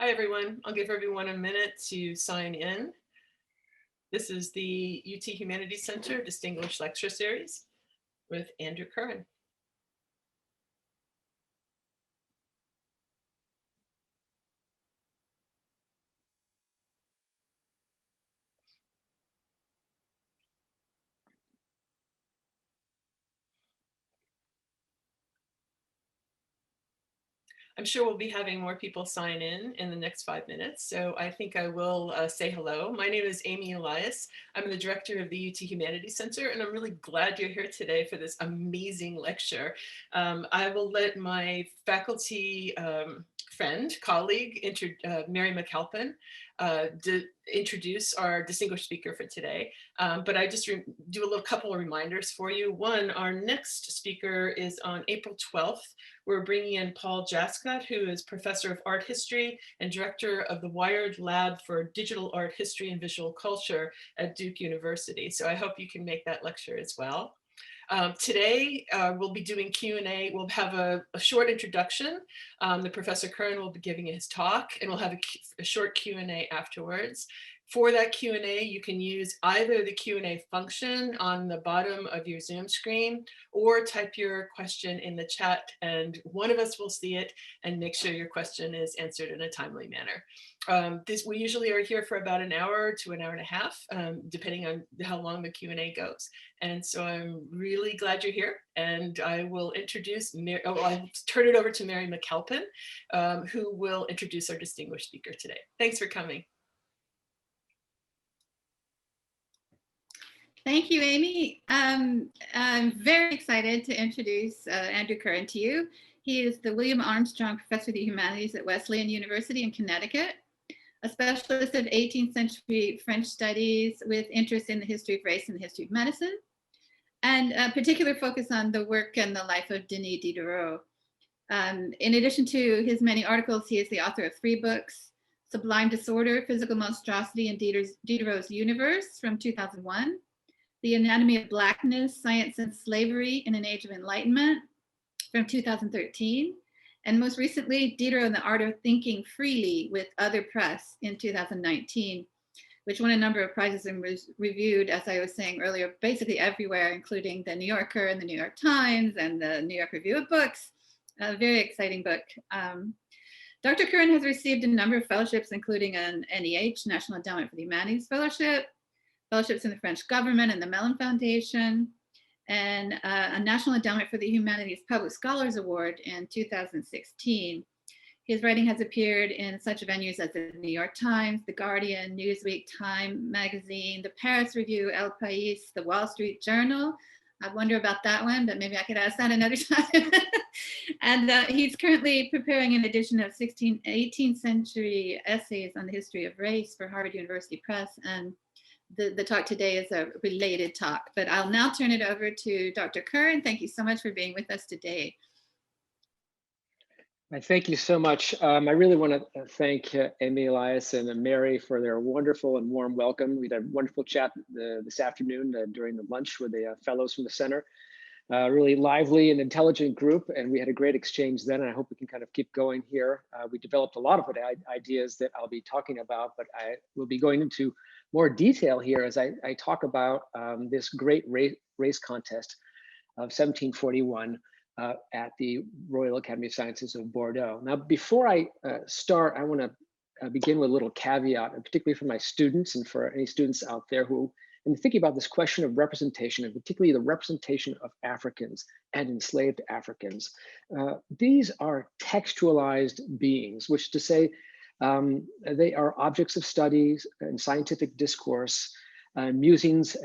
Hi, everyone. I'll give everyone a minute to sign in. This is the UT Humanities Center Distinguished Lecture Series with Andrew Curran. I'm sure we'll be having more people sign in the next 5 minutes, so I think I will say hello. My name is Amy Elias. I'm the director of the UT Humanities Center, and I'm really glad you're here today for this amazing lecture. I will let my faculty friend, colleague, Mary McAlpin, introduce our distinguished speaker for today. But I just do a little couple of reminders for you. One, our next speaker is on April 12th. We're bringing in Paul Jascott, who is professor of art history and director of the Wired Lab for Digital Art History and Visual Culture at Duke University. So I hope you can make that lecture as well. Today, we'll be doing Q&A. We'll have a short introduction. The Professor Curran will be giving his talk, and we'll have a short Q&A afterwards. For that Q&A, you can use either the Q&A function on the bottom of your Zoom screen or type your question in the chat, and one of us will see it and make sure your question is answered in a timely manner. We usually are here for about an hour to an hour and a half, depending on how long the Q&A goes. And so I'm really glad you're here, and I will I'll turn it over to Mary McAlpin, who will introduce our distinguished speaker today. Thanks for coming. Thank you, Amy. I'm very excited to introduce Andrew Curran to you. He is the William Armstrong Professor of the Humanities at Wesleyan University in Connecticut, a specialist of 18th century French studies with interest in the history of race and the history of medicine, and a particular focus on the work and the life of Denis Diderot. In addition to his many articles, he is the author of 3 books: Sublime Disorder, Physical Monstrosity in Diderot's Universe from 2001, The Anatomy of Blackness, Science and Slavery in an Age of Enlightenment from 2013, and most recently, Diderot and the Art of Thinking Freely with Other Press in 2019, which won a number of prizes and was reviewed, as I was saying earlier, basically everywhere, including the New Yorker and the New York Times and the New York Review of Books. A very exciting book. Dr. Curran has received a number of fellowships, including an NEH, National Endowment for the Humanities Fellowship, fellowships in the French government and the Mellon Foundation, and a National Endowment for the Humanities Public Scholars Award in 2016. His writing has appeared in such venues as the New York Times, The Guardian, Newsweek, Time Magazine, the Paris Review, El País, the Wall Street Journal. I wonder about that one, but maybe I could ask that another time. And he's currently preparing an edition of 18th century essays on the history of race for Harvard University Press, and the talk today is a related talk, but I'll now turn it over to Dr. Curran. Thank you so much for being with us today. Thank you so much. I really want to thank Amy Elias and Mary for their wonderful and warm welcome. We had a wonderful chat this afternoon during the lunch with the fellows from the center. Really lively and intelligent group, and we had a great exchange then, and I hope we can kind of keep going here. We developed a lot of ideas that I'll be talking about, but I will be going into more detail here as I talk about this great race contest of 1741 at the Royal Academy of Sciences of Bordeaux. Now, before I start, I want to begin with a little caveat, particularly for my students and for any students out there who are thinking about this question of representation, and particularly the representation of Africans and enslaved Africans. These are textualized beings, which to say they are objects of studies and scientific discourse, musings,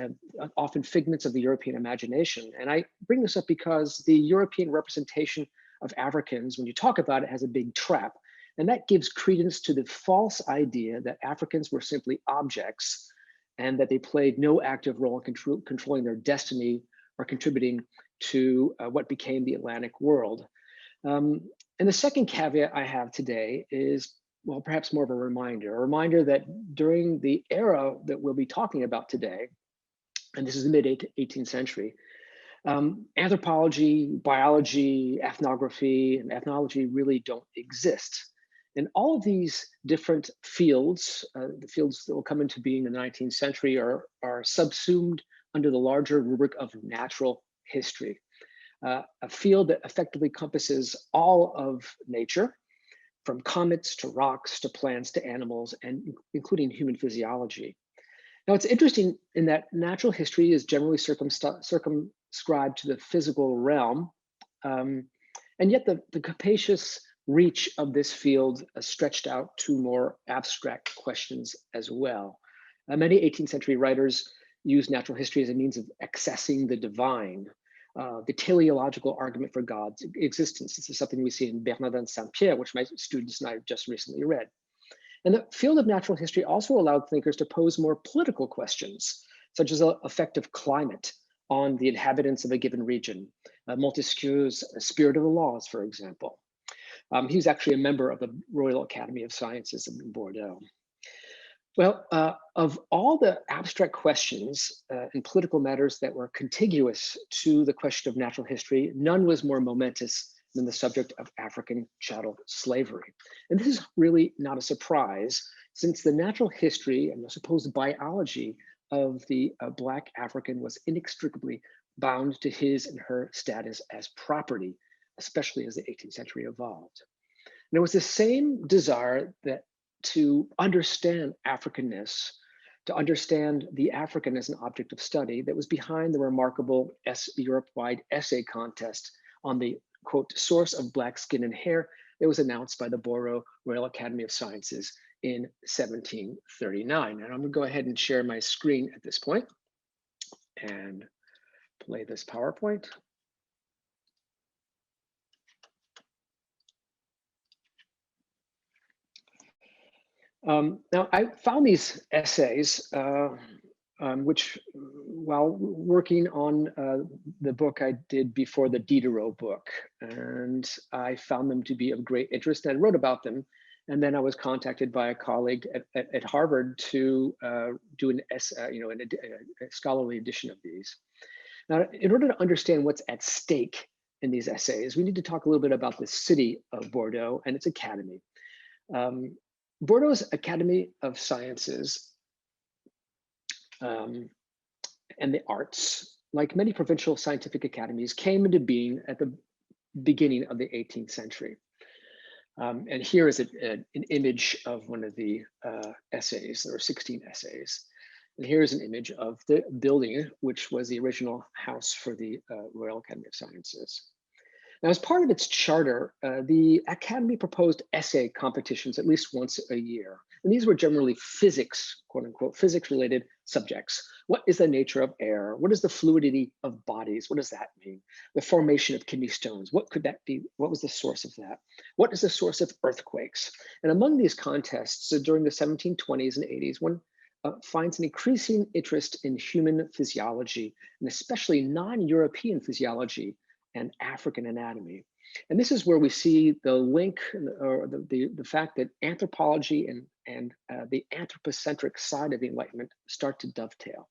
often figments of the European imagination. And I bring this up because the European representation of Africans, when you talk about it, has a big trap. And that gives credence to the false idea that Africans were simply objects and that they played no active role in controlling their destiny or contributing to what became the Atlantic world. And the second caveat I have today is, well, perhaps more of a reminder that during the era that we'll be talking about today, and this is the mid-18th century, anthropology, biology, ethnography, and ethnology really don't exist. And all of these different fields, the fields that will come into being in the 19th century are subsumed under the larger rubric of natural history, a field that effectively encompasses all of nature, from comets to rocks to plants to animals, and including human physiology. Now, it's interesting in that natural history is generally circumscribed to the physical realm, and yet the capacious reach of this field stretched out to more abstract questions as well. Many 18th century writers used natural history as a means of accessing the divine, the teleological argument for God's existence. This is something we see in Bernardin Saint-Pierre, which my students and I have just recently read. And the field of natural history also allowed thinkers to pose more political questions, such as the effect of climate on the inhabitants of a given region. Montesquieu's Spirit of the Laws, for example. He was actually a member of the Royal Academy of Sciences in Bordeaux. Well, of all the abstract questions and political matters that were contiguous to the question of natural history, none was more momentous than the subject of African chattel slavery. And this is really not a surprise, since the natural history and the supposed biology of the Black African was inextricably bound to his and her status as property, especially as the 18th century evolved. And it was the same desire that to understand Africanness, to understand the African as an object of study, that was behind the remarkable Europe-wide essay contest on the, quote, source of Black skin and hair that was announced by the Bordeaux Royal Academy of Sciences in 1739. And I'm gonna go ahead and share my screen at this point and play this PowerPoint. Now, I found these essays, which, while working on the book I did before the Diderot book, and I found them to be of great interest, and I wrote about them. And then I was contacted by a colleague at Harvard to do a scholarly edition of these. Now, in order to understand what's at stake in these essays, we need to talk a little bit about the city of Bordeaux and its academy. Bordeaux's Academy of Sciences and the Arts, like many provincial scientific academies, came into being at the beginning of the 18th century. And here is an image of one of the essays. There were 16 essays. And here's an image of the building, which was the original house for the Royal Academy of Sciences. Now, as part of its charter, the Academy proposed essay competitions at least once a year. And these were generally physics, quote unquote, physics-related subjects. What is the nature of air? What is the fluidity of bodies? What does that mean? The formation of kidney stones, what could that be? What was the source of that? What is the source of earthquakes? And among these contests, during the 1720s and 80s, one finds an increasing interest in human physiology, and especially non-European physiology and African anatomy. And this is where we see the link, or the fact that anthropology and the anthropocentric side of the Enlightenment start to dovetail.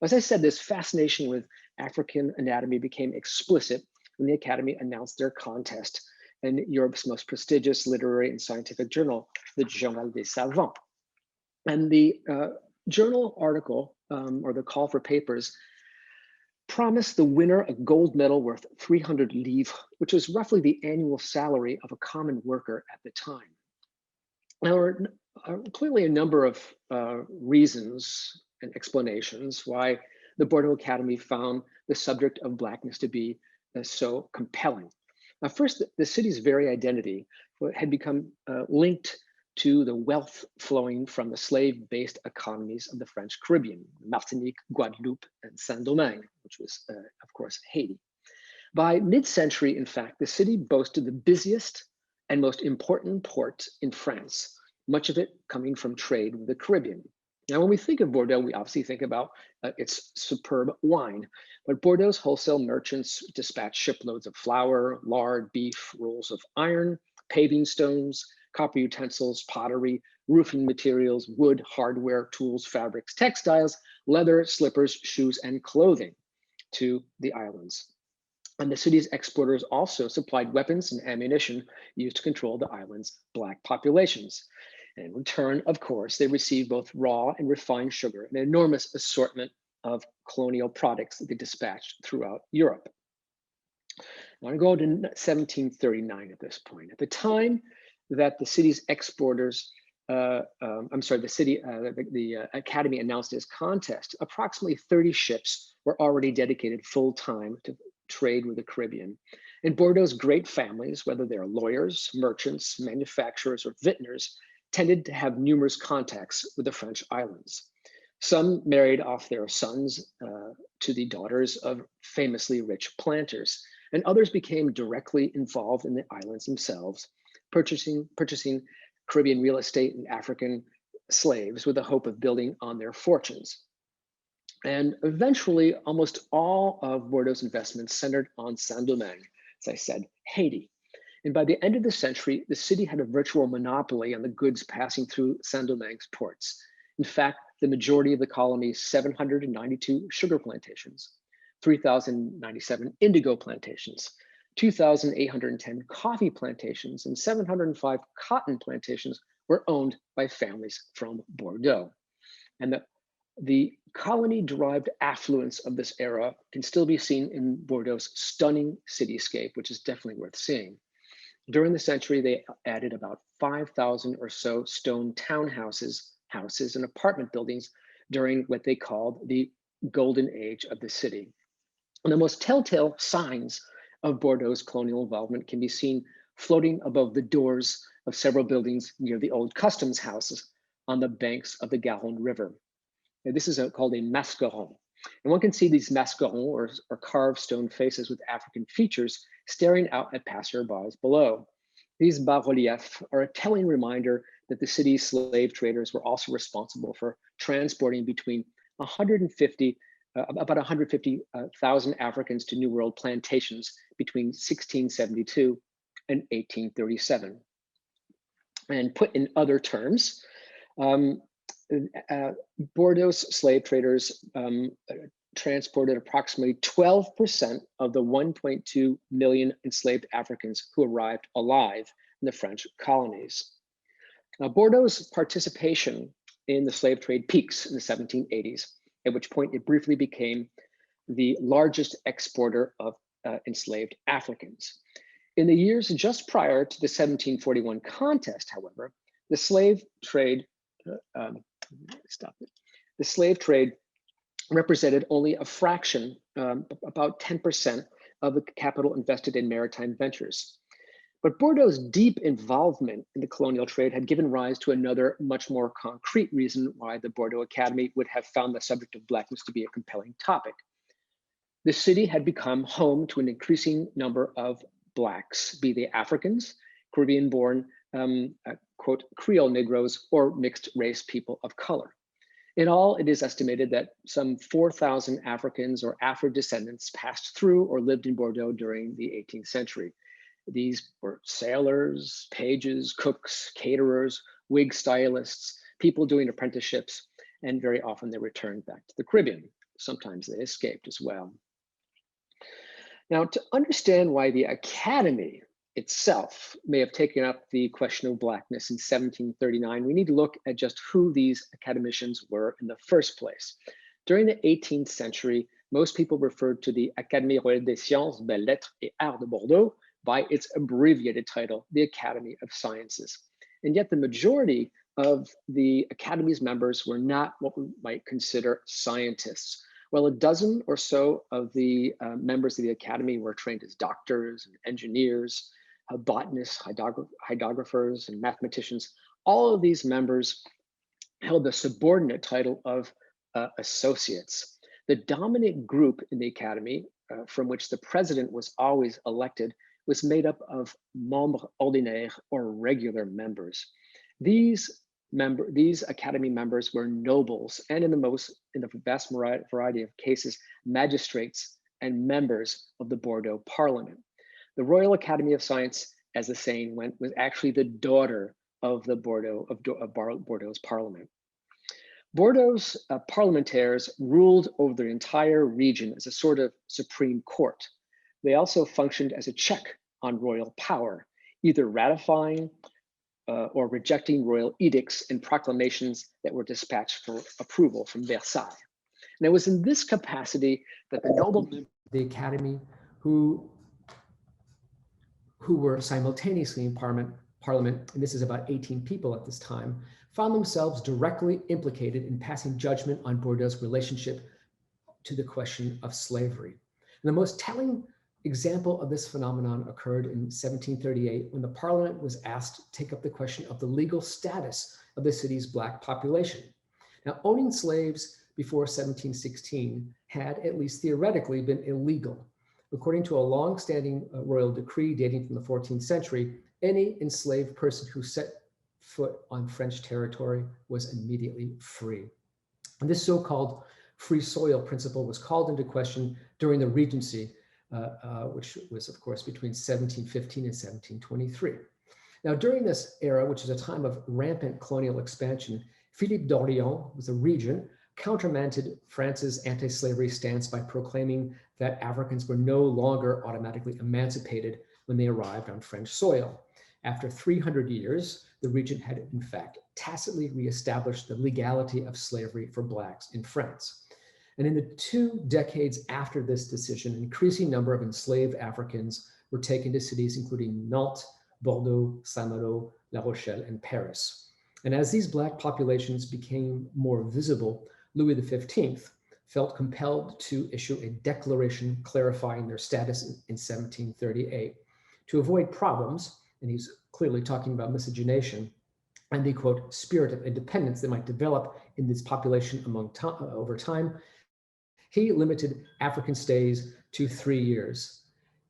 As I said, this fascination with African anatomy became explicit when the Academy announced their contest in Europe's most prestigious literary and scientific journal, the Journal des Savants. And the journal article, or the call for papers, promised the winner a gold medal worth 300 livres, which was roughly the annual salary of a common worker at the time. Now, there are clearly a number of reasons and explanations why the Bordeaux Academy found the subject of Blackness to be so compelling. Now, first, the city's very identity had become linked to the wealth flowing from the slave-based economies of the French Caribbean, Martinique, Guadeloupe, and Saint-Domingue, which was, of course, Haiti. By mid-century, in fact, the city boasted the busiest and most important port in France, much of it coming from trade with the Caribbean. Now, when we think of Bordeaux, we obviously think about its superb wine, but Bordeaux's wholesale merchants dispatched shiploads of flour, lard, beef, rolls of iron, paving stones, copper utensils, pottery, roofing materials, wood, hardware, tools, fabrics, textiles, leather, slippers, shoes, and clothing to the islands. And the city's exporters also supplied weapons and ammunition used to control the island's Black populations. And in return, of course, they received both raw and refined sugar, an enormous assortment of colonial products that they dispatched throughout Europe. I want to go to 1739 at this point. At the time that the city's exporters, the Academy announced this contest, approximately 30 ships were already dedicated full time to trade with the Caribbean. And Bordeaux's great families, whether they're lawyers, merchants, manufacturers, or vintners, tended to have numerous contacts with the French islands. Some married off their sons to the daughters of famously rich planters, and others became directly involved in the islands themselves, purchasing Caribbean real estate and African slaves with the hope of building on their fortunes. And eventually, almost all of Bordeaux's investments centered on Saint-Domingue, as I said, Haiti. And by the end of the century, the city had a virtual monopoly on the goods passing through Saint-Domingue's ports. In fact, the majority of the colony's 792 sugar plantations, 3,097 indigo plantations, 2,810 coffee plantations, and 705 cotton plantations were owned by families from Bordeaux. And the colony-derived affluence of this era can still be seen in Bordeaux's stunning cityscape, which is definitely worth seeing. During the century, they added about 5,000 or so stone townhouses, houses, and apartment buildings during what they called the golden age of the city. And the most telltale signs of Bordeaux's colonial involvement can be seen floating above the doors of several buildings near the old customs houses on the banks of the Garonne River. Now, this is called a mascaron. And one can see these mascarons, or carved stone faces with African features, staring out at passerbys below. These bas-reliefs are a telling reminder that the city's slave traders were also responsible for transporting between about 150,000 Africans to New World plantations between 1672 and 1837. And put in other terms, Bordeaux's slave traders transported approximately 12% of the 1.2 million enslaved Africans who arrived alive in the French colonies. Now, Bordeaux's participation in the slave trade peaks in the 1780s, at which point it briefly became the largest exporter of enslaved Africans. In the years just prior to the 1741 contest, however, the slave trade represented only a fraction, about 10% of the capital invested in maritime ventures. But Bordeaux's deep involvement in the colonial trade had given rise to another much more concrete reason why the Bordeaux Academy would have found the subject of blackness to be a compelling topic. The city had become home to an increasing number of Blacks, be they Africans, Caribbean-born, quote, Creole Negroes, or mixed race people of color. In all, it is estimated that some 4,000 Africans or Afro-descendants passed through or lived in Bordeaux during the 18th century. These were sailors, pages, cooks, caterers, wig stylists, people doing apprenticeships, and very often they returned back to the Caribbean. Sometimes they escaped as well. Now, to understand why the Academy itself may have taken up the question of blackness in 1739, we need to look at just who these academicians were in the first place. During the 18th century, most people referred to the Académie Royale des Sciences, Belles Lettres et Arts de Bordeaux by its abbreviated title, the Academy of Sciences. And yet the majority of the Academy's members were not what we might consider scientists. Well, a dozen or so of the members of the Academy were trained as doctors and engineers, botanists, hydrographers, and mathematicians. All of these members held the subordinate title of associates. The dominant group in the Academy, from which the president was always elected, was made up of membres ordinaires, or regular members. These Academy members were nobles, and in the vast variety of cases, magistrates and members of the Bordeaux Parliament. The Royal Academy of Science, as the saying went, was actually the daughter of the Bordeaux's Parliament. Bordeaux's parlementaires ruled over the entire region as a sort of supreme court. they also functioned as a check on royal power, either ratifying or rejecting royal edicts and proclamations that were dispatched for approval from Versailles. And it was in this capacity that the noble members of the Academy who were simultaneously in Parliament, and this is about 18 people at this time, found themselves directly implicated in passing judgment on Bordeaux's relationship to the question of slavery. And the most telling example of this phenomenon occurred in 1738 when the Parliament was asked to take up the question of the legal status of the city's Black population. Now, owning slaves before 1716 had, at least theoretically, been illegal. According to a long-standing royal decree dating from the 14th century, any enslaved person who set foot on French territory was immediately free. And this so-called free soil principle was called into question during the Regency, which was, of course, between 1715 and 1723. Now, during this era, which is a time of rampant colonial expansion, Philippe d'Orléans was a regent, countermanded France's anti-slavery stance by proclaiming that Africans were no longer automatically emancipated when they arrived on French soil. After 300 years, the regent had in fact tacitly reestablished the legality of slavery for Blacks in France. And in the 2 decades after this decision, an increasing number of enslaved Africans were taken to cities including Nantes, Bordeaux, Saint-Malo, La Rochelle, and Paris. And as these Black populations became more visible, Louis XV felt compelled to issue a declaration clarifying their status in 1738. To avoid problems, and he's clearly talking about miscegenation, and the, quote, spirit of independence that might develop in this population over time, he limited African stays to 3 years.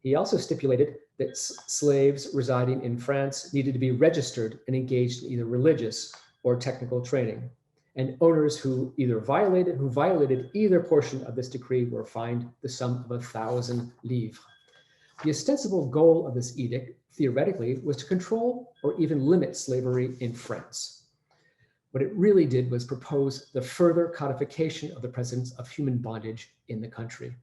He also stipulated that slaves residing in France needed to be registered and engaged in either religious or technical training. And owners who violated either portion of this decree were fined the sum of 1,000 livres. The ostensible goal of this edict, theoretically, was to control or even limit slavery in France. What it really did was propose the further codification of the presence of human bondage in the country.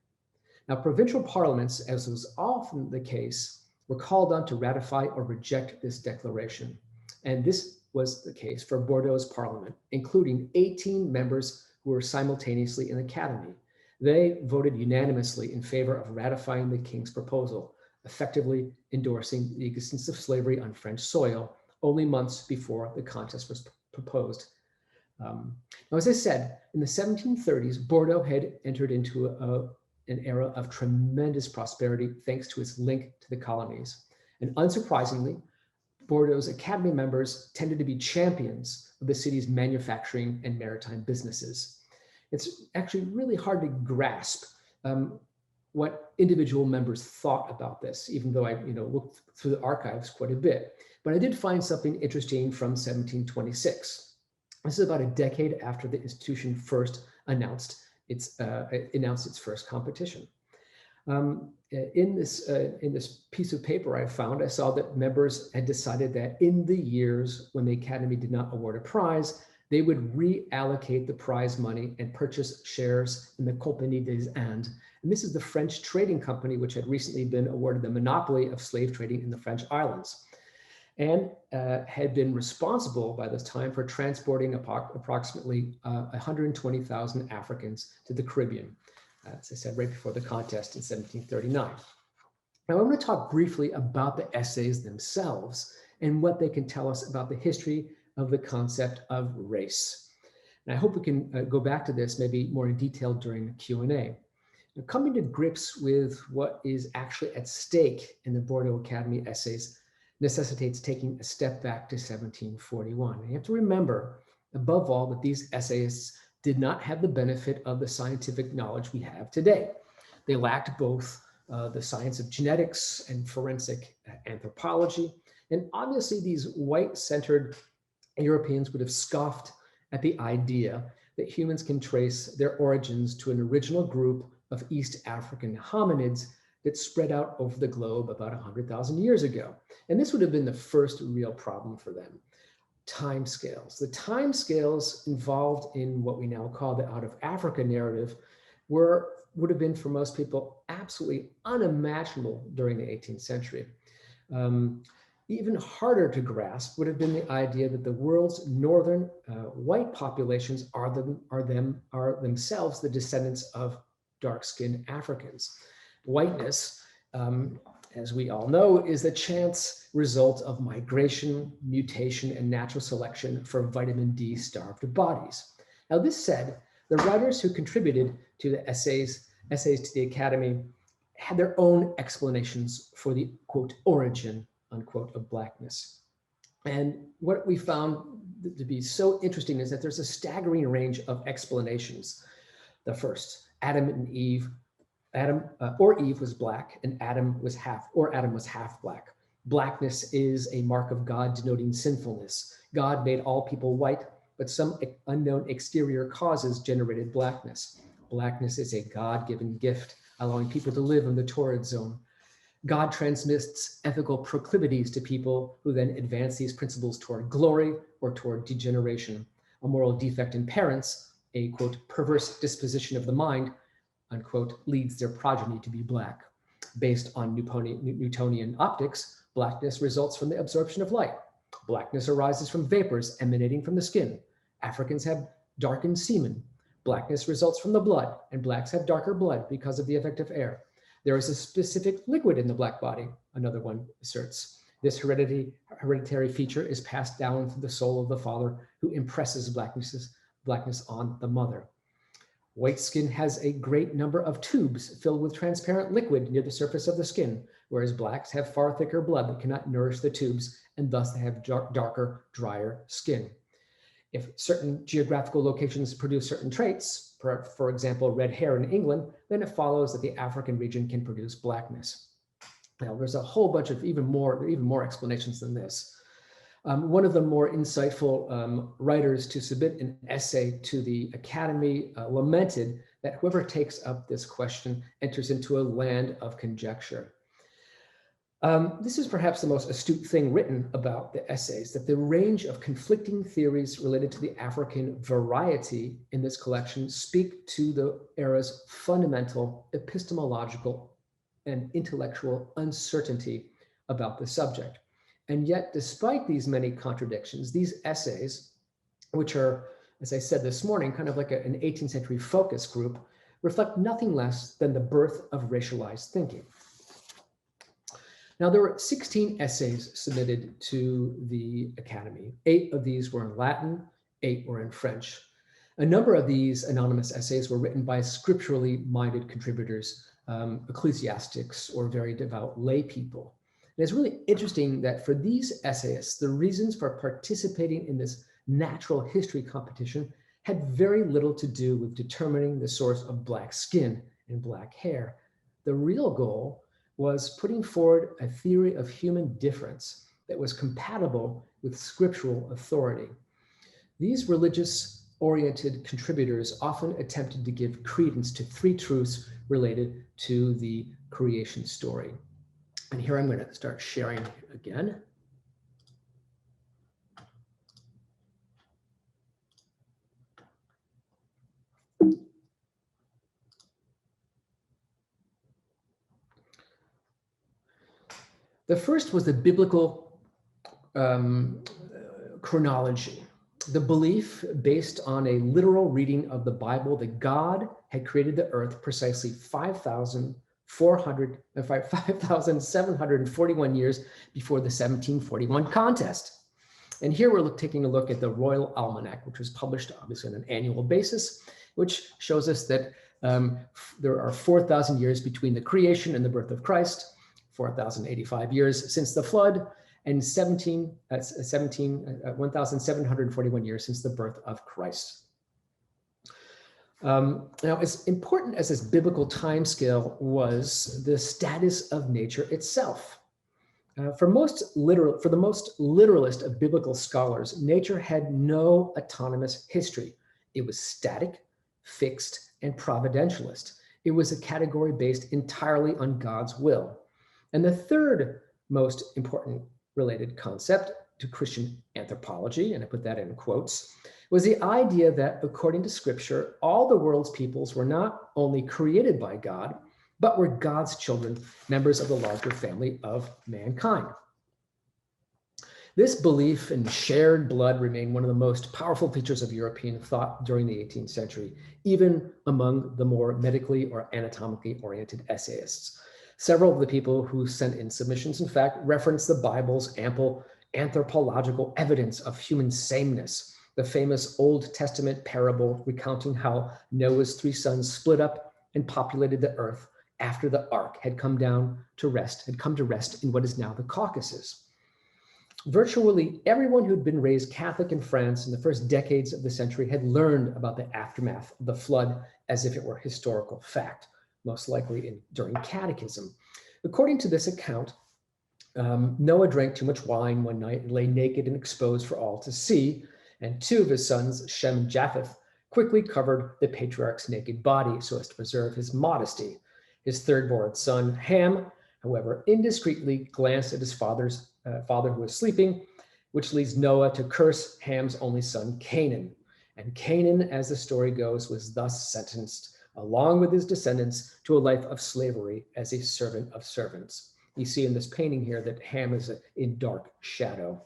Now, provincial parliaments, as was often the case, were called on to ratify or reject this declaration. And this was the case for Bordeaux's parliament, including 18 members who were simultaneously in the Academy. They voted unanimously in favor of ratifying the king's proposal, effectively endorsing the existence of slavery on French soil only months before the contest was proposed. Now, as I said, in the 1730s, Bordeaux had entered into an era of tremendous prosperity thanks to its link to the colonies. And unsurprisingly, Bordeaux's Academy members tended to be champions of the city's manufacturing and maritime businesses. It's actually really hard to grasp what individual members thought about this, even though I looked through the archives quite a bit. But I did find something interesting from 1726. This is about a decade after the institution first announced its first competition. In this piece of paper I found, I saw that members had decided that in the years when the Academy did not award a prize, they would reallocate the prize money and purchase shares in the Compagnie des Indes. And this is the French trading company which had recently been awarded the monopoly of slave trading in the French islands, and had been responsible by this time for transporting approximately 120,000 Africans to the Caribbean, as I said, right before the contest in 1739. Now, I want to talk briefly about the essays themselves and what they can tell us about the history of the concept of race. And I hope we can go back to this maybe more in detail during the Q&A. Now, coming to grips with what is actually at stake in the Bordeaux Academy essays necessitates taking a step back to 1741. And you have to remember, above all, that these essayists did not have the benefit of the scientific knowledge we have today. They lacked both the science of genetics and forensic anthropology. And obviously these white-centered Europeans would have scoffed at the idea that humans can trace their origins to an original group of East African hominids that spread out over the globe about 100,000 years ago. And this would have been the first real problem for them. Timescales. The timescales involved in what we now call the out of Africa narrative were would have been for most people absolutely unimaginable during the 18th century. Even harder to grasp would have been the idea that the world's northern white populations are themselves the descendants of dark-skinned Africans. Whiteness, as we all know, is the chance result of migration, mutation, and natural selection for vitamin D-starved bodies. Now, this said, the writers who contributed to the essays to the Academy had their own explanations for the, quote, origin, unquote, of Blackness. And what we found to be so interesting is that there's a staggering range of explanations. The first, Adam and Eve, Eve was black and Adam was half black. Blackness is a mark of God denoting sinfulness. God made all people white, but some unknown exterior causes generated blackness. Blackness is a God-given gift, allowing people to live in the torrid zone. God transmits ethical proclivities to people who then advance these principles toward glory or toward degeneration. A moral defect in parents, a, quote, perverse disposition of the mind, unquote, leads their progeny to be black. Based on Newtonian optics, blackness results from the absorption of light. Blackness arises from vapors emanating from the skin. Africans have darkened semen. Blackness results from the blood, and blacks have darker blood because of the effect of air. There is a specific liquid in the black body, another one asserts. This hereditary feature is passed down through the soul of the father, who impresses blackness on the mother. White skin has a great number of tubes filled with transparent liquid near the surface of the skin, whereas blacks have far thicker blood that cannot nourish the tubes, and thus they have darker, drier skin. If certain geographical locations produce certain traits, for example, red hair in England, then it follows that the African region can produce blackness. Now, there's a whole bunch of even more explanations than this. One of the more insightful writers to submit an essay to the Academy lamented that whoever takes up this question enters into a land of conjecture. This is perhaps the most astute thing written about the essays, that the range of conflicting theories related to the African variety in this collection speak to the era's fundamental epistemological and intellectual uncertainty about the subject. And yet, despite these many contradictions, these essays, which are, as I said this morning, kind of like an 18th century focus group, reflect nothing less than the birth of racialized thinking. Now, there were 16 essays submitted to the Academy. 8 of these were in Latin, 8 were in French. A number of these anonymous essays were written by scripturally minded contributors, ecclesiastics, or very devout lay people. And it's really interesting that for these essayists, the reasons for participating in this natural history competition had very little to do with determining the source of black skin and black hair. The real goal was putting forward a theory of human difference that was compatible with scriptural authority. These religious-oriented contributors often attempted to give credence to 3 truths related to the creation story. And here I'm going to start sharing again. The first was the biblical chronology, the belief based on a literal reading of the Bible that God had created the earth precisely 5,741 years before the 1741 contest. And here we're taking a look at the Royal Almanac, which was published obviously on an annual basis, which shows us that there are 4,000 years between the creation and the birth of Christ, 4,085 years since the flood, and 1,741 years since the birth of Christ. Now, as important as this biblical timescale was, the status of nature itself. For the most literalist of biblical scholars, nature had no autonomous history. It was static, fixed, and providentialist. It was a category based entirely on God's will. And the third most important related concept to Christian anthropology, and I put that in quotes, was the idea that according to scripture, all the world's peoples were not only created by God, but were God's children, members of the larger family of mankind. This belief in shared blood remained one of the most powerful features of European thought during the 18th century, even among the more medically or anatomically oriented essayists. Several of the people who sent in submissions, in fact, referenced the Bible's ample anthropological evidence of human sameness, the famous Old Testament parable recounting how Noah's 3 sons split up and populated the earth after the ark had come to rest in what is now the Caucasus. Virtually everyone who'd been raised Catholic in France in the first decades of the century had learned about the aftermath of the flood as if it were historical fact, most likely during catechism. According to this account, Noah drank too much wine one night and lay naked and exposed for all to see, and 2 of his sons, Shem and Japheth, quickly covered the patriarch's naked body so as to preserve his modesty. His third-born son, Ham, however, indiscreetly glanced at his father who was sleeping, which leads Noah to curse Ham's only son, Canaan. And Canaan, as the story goes, was thus sentenced, along with his descendants, to a life of slavery as a servant of servants. You see in this painting here that Ham is in dark shadow.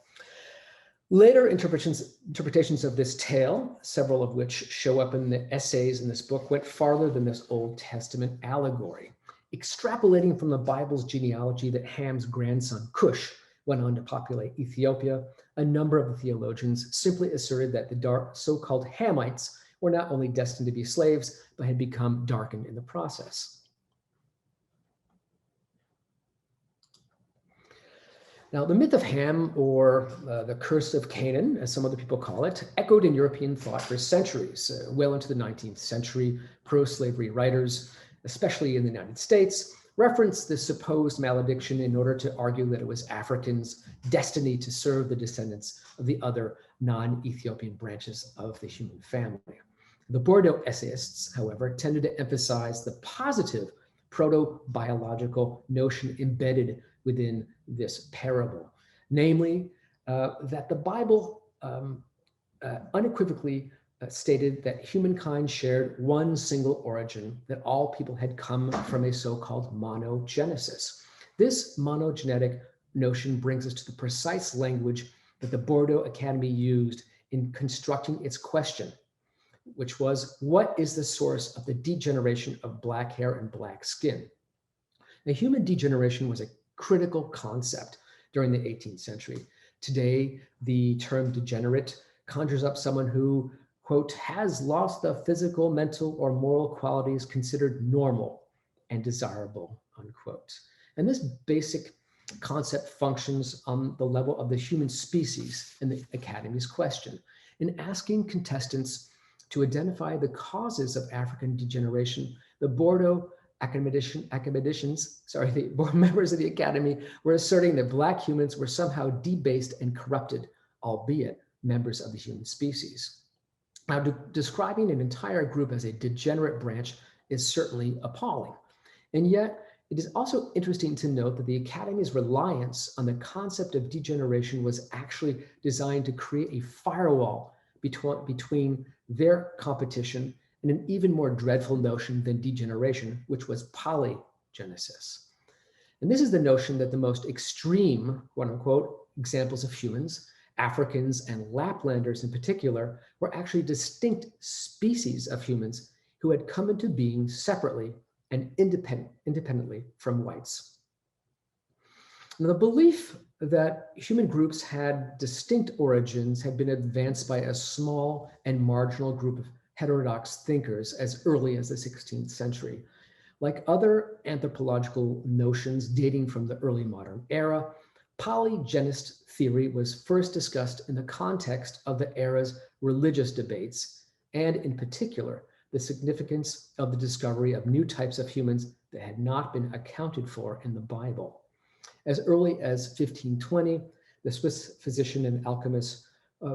Later interpretations of this tale, several of which show up in the essays in this book, went farther than this Old Testament allegory, extrapolating from the Bible's genealogy that Ham's grandson, Cush, went on to populate Ethiopia. A number of the theologians simply asserted that the so-called Hamites were not only destined to be slaves, but had become darkened in the process. Now, the myth of Ham, or the curse of Canaan, as some other people call it, echoed in European thought for centuries. Well into the 19th century, pro-slavery writers, especially in the United States, referenced this supposed malediction in order to argue that it was Africans' destiny to serve the descendants of the other non-Ethiopian branches of the human family. The Bordeaux essayists, however, tended to emphasize the positive proto-biological notion embedded within this parable, namely that the Bible unequivocally stated that humankind shared one single origin, that all people had come from a so-called monogenesis. This monogenetic notion brings us to the precise language that the Bordeaux Academy used in constructing its question, which was, what is the source of the degeneration of black hair and black skin? Now, human degeneration was a critical concept during the 18th century. Today, the term degenerate conjures up someone who, quote, has lost the physical, mental, or moral qualities considered normal and desirable, unquote. And this basic concept functions on the level of the human species in the Academy's question. In asking contestants to identify the causes of African degeneration, the Bordeaux the members of the Academy were asserting that Black humans were somehow debased and corrupted, albeit members of the human species. Now, describing an entire group as a degenerate branch is certainly appalling. And yet, it is also interesting to note that the Academy's reliance on the concept of degeneration was actually designed to create a firewall between their competition and an even more dreadful notion than degeneration, which was polygenesis. And this is the notion that the most extreme, quote unquote, examples of humans, Africans and Laplanders in particular, were actually distinct species of humans who had come into being separately and independently from whites. Now, the belief that human groups had distinct origins had been advanced by a small and marginal group of heterodox thinkers as early as the 16th century. Like other anthropological notions dating from the early modern era, polygenist theory was first discussed in the context of the era's religious debates, and in particular, the significance of the discovery of new types of humans that had not been accounted for in the Bible. As early as 1520, the Swiss physician and alchemist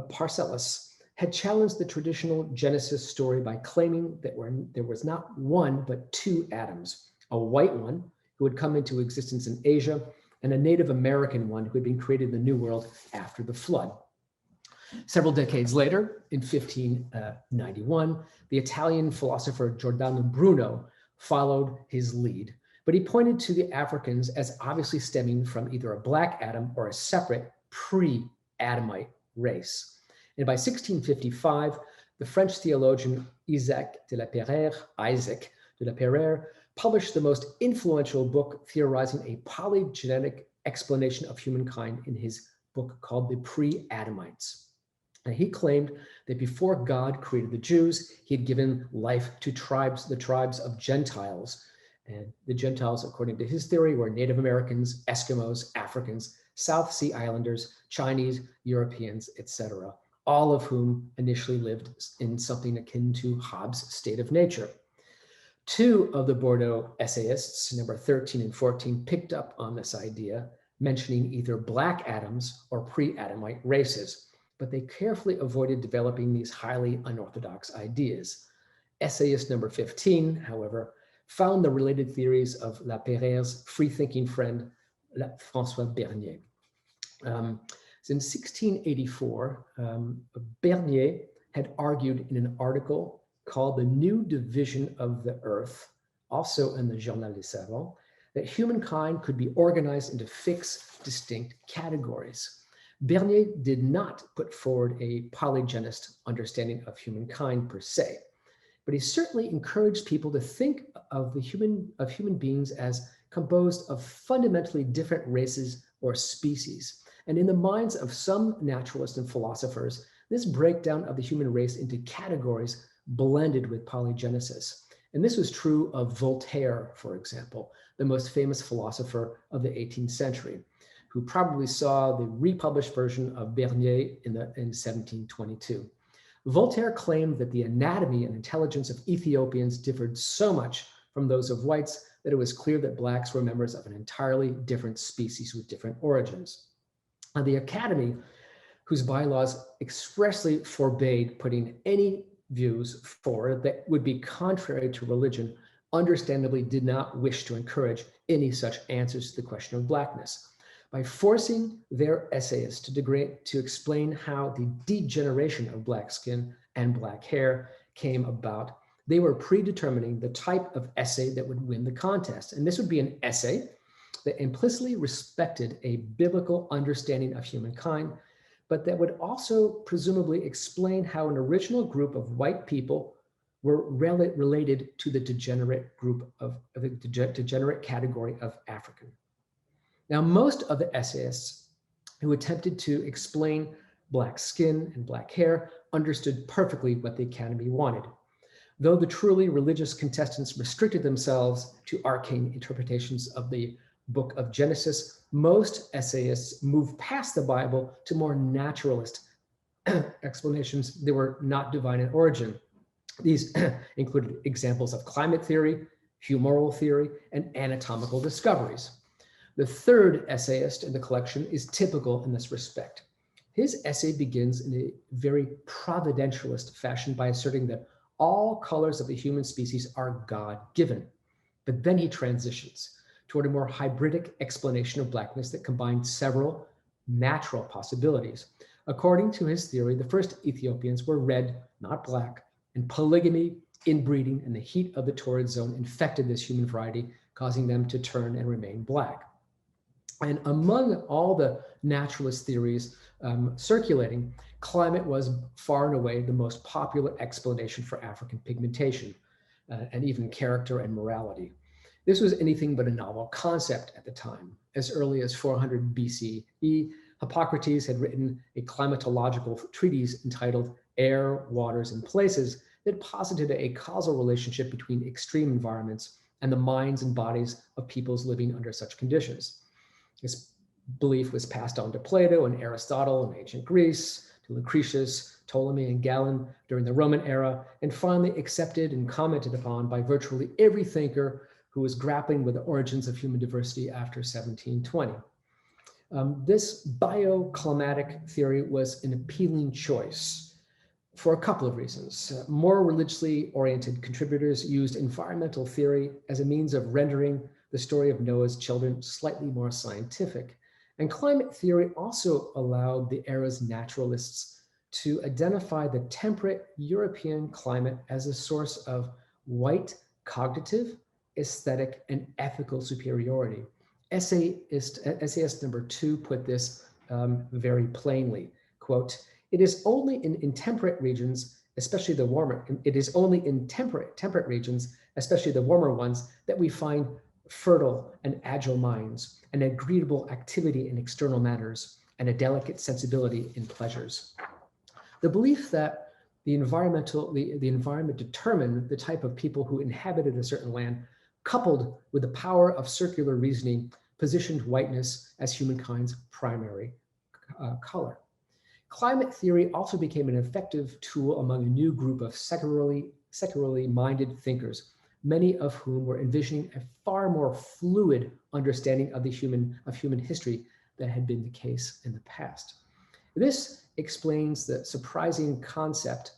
Paracelsus had challenged the traditional Genesis story by claiming that there was not one, but two Adams, a white one who had come into existence in Asia, and a Native American one who had been created in the New World after the flood. Several decades later, in 1591, the Italian philosopher Giordano Bruno followed his lead, but he pointed to the Africans as obviously stemming from either a Black Adam or a separate pre-Adamite race. And by 1655, the French theologian Isaac de la Pereire published the most influential book theorizing a polygenetic explanation of humankind in his book called The Pre-Adamites. And he claimed that before God created the Jews, he had given life to the tribes of Gentiles. And the Gentiles, according to his theory, were Native Americans, Eskimos, Africans, South Sea Islanders, Chinese, Europeans, etc., all of whom initially lived in something akin to Hobbes' state of nature. Two of the Bordeaux essayists, number 13 and 14, picked up on this idea, mentioning either Black Adams or pre-Adamite races, but they carefully avoided developing these highly unorthodox ideas. Essayist number 15, however, found the related theories of La Pereire's free-thinking friend, François Bernier. Since 1684, Bernier had argued in an article called The New Division of the Earth, also in the Journal des Savants, that humankind could be organized into fixed, distinct categories. Bernier did not put forward a polygenist understanding of humankind per se, but he certainly encouraged people to think of human beings as composed of fundamentally different races or species. And in the minds of some naturalists and philosophers, this breakdown of the human race into categories blended with polygenesis. And this was true of Voltaire, for example, the most famous philosopher of the 18th century, who probably saw the republished version of Bernier in 1722. Voltaire claimed that the anatomy and intelligence of Ethiopians differed so much from those of whites that it was clear that Blacks were members of an entirely different species with different origins. And the Academy, whose bylaws expressly forbade putting any views forward that would be contrary to religion, understandably did not wish to encourage any such answers to the question of Blackness. By forcing their essayists to explain how the degeneration of Black skin and Black hair came about, they were predetermining the type of essay that would win the contest. And this would be an essay that implicitly respected a biblical understanding of humankind, but that would also presumably explain how an original group of white people were related to the degenerate degenerate category of African. Now, most of the essayists who attempted to explain Black skin and Black hair understood perfectly what the Academy wanted. Though the truly religious contestants restricted themselves to arcane interpretations of the Book of Genesis, most essayists moved past the Bible to more naturalist explanations that were not divine in origin. These included examples of climate theory, humoral theory, and anatomical discoveries. The third essayist in the collection is typical in this respect. His essay begins in a very providentialist fashion by asserting that all colors of the human species are God-given. But then he transitions toward a more hybridic explanation of Blackness that combines several natural possibilities. According to his theory, the first Ethiopians were red, not Black, and polygamy, inbreeding, and the heat of the torrid zone infected this human variety, causing them to turn and remain Black. And among all the naturalist theories circulating, climate was far and away the most popular explanation for African pigmentation and even character and morality. This was anything but a novel concept at the time. As early as 400 BCE, Hippocrates had written a climatological treatise entitled Air, Waters, and Places that posited a causal relationship between extreme environments and the minds and bodies of peoples living under such conditions. This belief was passed on to Plato and Aristotle in ancient Greece, to Lucretius, Ptolemy, and Galen during the Roman era, and finally accepted and commented upon by virtually every thinker who was grappling with the origins of human diversity after 1720. This bioclimatic theory was an appealing choice for a couple of reasons. More religiously oriented contributors used environmental theory as a means of rendering the story of Noah's children slightly more scientific. And climate theory also allowed the era's naturalists to identify the temperate European climate as a source of white cognitive, aesthetic, and ethical superiority. Essayist number 2 put this very plainly, quote, "It is only in temperate regions, especially the warmer, it is only in temperate regions, especially the warmer ones, that we find fertile and agile minds, an agreeable activity in external matters, and a delicate sensibility in pleasures." The belief that the environment determined the type of people who inhabited a certain land, coupled with the power of circular reasoning, positioned whiteness as humankind's primary color. Climate theory also became an effective tool among a new group of secularly minded thinkers, many of whom were envisioning a far more fluid understanding of human history than had been the case in the past. This explains the surprising concept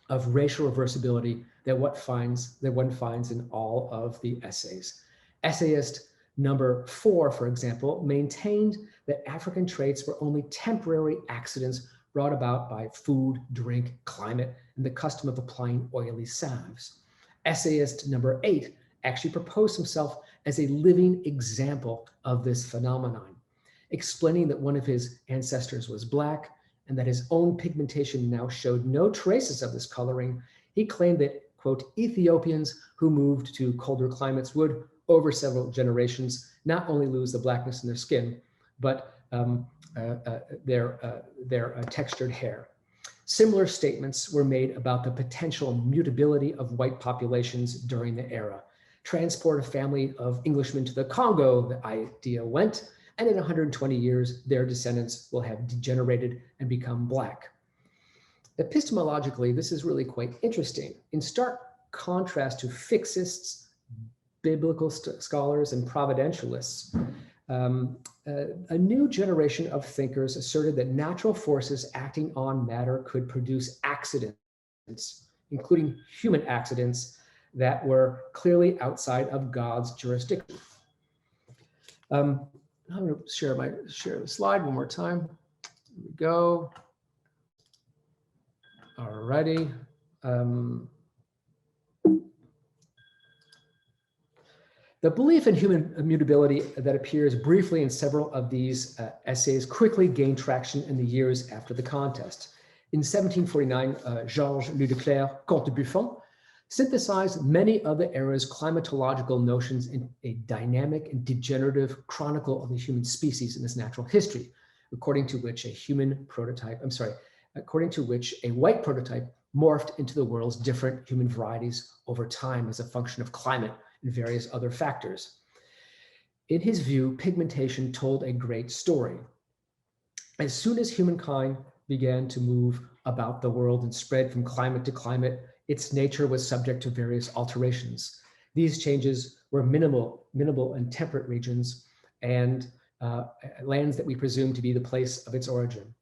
of racial reversibility that one finds in all of the essays. Essayist number 4, for example, maintained that African traits were only temporary accidents brought about by food, drink, climate, and the custom of applying oily salves. Essayist number 8 actually proposed himself as a living example of this phenomenon, explaining that one of his ancestors was Black and that his own pigmentation now showed no traces of this coloring. He claimed that, quote, "Ethiopians who moved to colder climates would, over several generations, not only lose the blackness in their skin, but their textured hair." Similar statements were made about the potential mutability of white populations during the era. Transport a family of Englishmen to the Congo, the idea went, and in 120 years, their descendants will have degenerated and become Black. Epistemologically, this is really quite interesting. In stark contrast to fixists, biblical scholars, and providentialists, a new generation of thinkers asserted that natural forces acting on matter could produce accidents, including human accidents that were clearly outside of God's jurisdiction. I'm going to share the slide one more time. Here we go. All righty. The belief in human immutability that appears briefly in several of these essays quickly gained traction in the years after the contest. In 1749, Georges Leclerc, Comte de Buffon, synthesized many of the era's climatological notions in a dynamic and degenerative chronicle of the human species in its natural history, according to which a white prototype morphed into the world's different human varieties over time as a function of climate and various other factors. In his view, pigmentation told a great story. As soon as humankind began to move about the world and spread from climate to climate, its nature was subject to various alterations. These changes were minimal in temperate regions and lands that we presume to be the place of its origin.